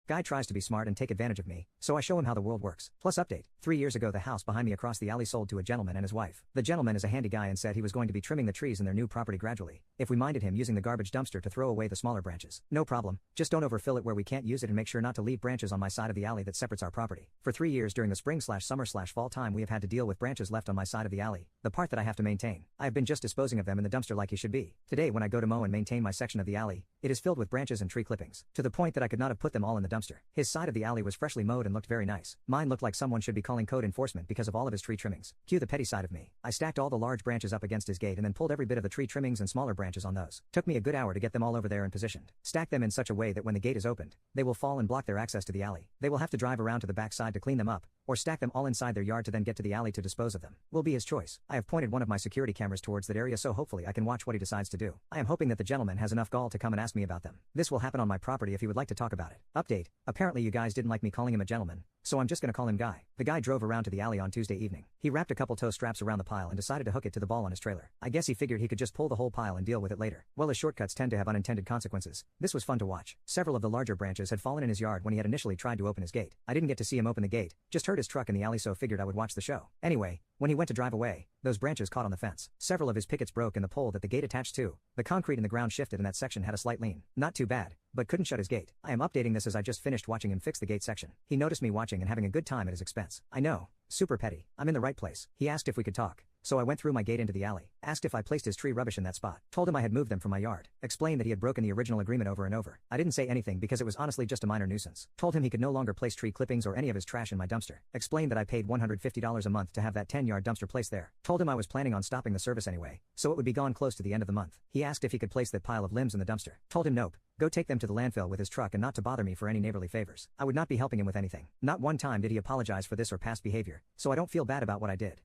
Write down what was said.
Guy tries to be smart and take advantage of me, so I show him how the world works. Plus update. 3 years ago the house behind me across the alley sold to a gentleman and his wife. The gentleman is a handy guy and said he was going to be trimming the trees in their new property gradually, if we minded him using the garbage dumpster to throw away the smaller branches. No problem, just don't overfill it where we can't use it and make sure not to leave branches on my side of the alley that separates our property. For 3 years during the spring/summer/fall time we have had to deal with branches left on my side of the alley, the part that I have to maintain. I have been just disposing of them in the dumpster like he should be. Today when I go to mow and maintain my section of the alley, it is filled with branches and tree clippings, to the point that I could not have put them all in the dumpster. His side of the alley was freshly mowed and looked very nice. Mine looked like someone should be calling code enforcement because of all of his tree trimmings. Cue the petty side of me. I stacked all the large branches up against his gate and then pulled every bit of the tree trimmings and smaller branches on those. Took me a good hour to get them all over there and positioned. Stack them in such a way that when the gate is opened, they will fall and block their access to the alley. They will have to drive around to the back side to clean them up, or stack them all inside their yard to then get to the alley to dispose of them. Will be his choice. I have pointed one of my security cameras towards that area so hopefully I can watch what he decides to do. I am hoping that the gentleman has enough gall to come and ask me about them. This will happen on my property if he would like to talk about it. Update. Apparently you guys didn't like me calling him a gentleman, so I'm just gonna call him Guy. The guy drove around to the alley on Tuesday evening. He wrapped a couple tow straps around the pile and decided to hook it to the ball on his trailer. I guess he figured he could just pull the whole pile and deal with it later. Well, his shortcuts tend to have unintended consequences. This was fun to watch. Several of the larger branches had fallen in his yard when he had initially tried to open his gate. I didn't get to see him open the gate, just heard his truck in the alley so figured I would watch the show. Anyway, when he went to drive away, those branches caught on the fence. Several of his pickets broke and the pole that the gate attached to. The concrete in the ground shifted and that section had a slight lean. Not too bad, but couldn't shut his gate. I am updating this as I just finished watching him fix the gate section. He noticed me watching and having a good time at his expense. I know. Super petty. I'm in the right place. He asked if we could talk, so I went through my gate into the alley. Asked if I placed his tree rubbish in that spot. Told him I had moved them from my yard. Explained that he had broken the original agreement over and over. I didn't say anything because it was honestly just a minor nuisance. Told him he could no longer place tree clippings or any of his trash in my dumpster. Explained that I paid $150 a month to have that 10-yard dumpster placed there. Told him I was planning on stopping the service anyway, so it would be gone close to the end of the month. He asked if he could place that pile of limbs in the dumpster. Told him nope. Go take them to the landfill with his truck and not to bother me for any neighborly favors. I would not be helping him with anything. Not one time did he apologize for this or past behavior, so I don't feel bad about what I did.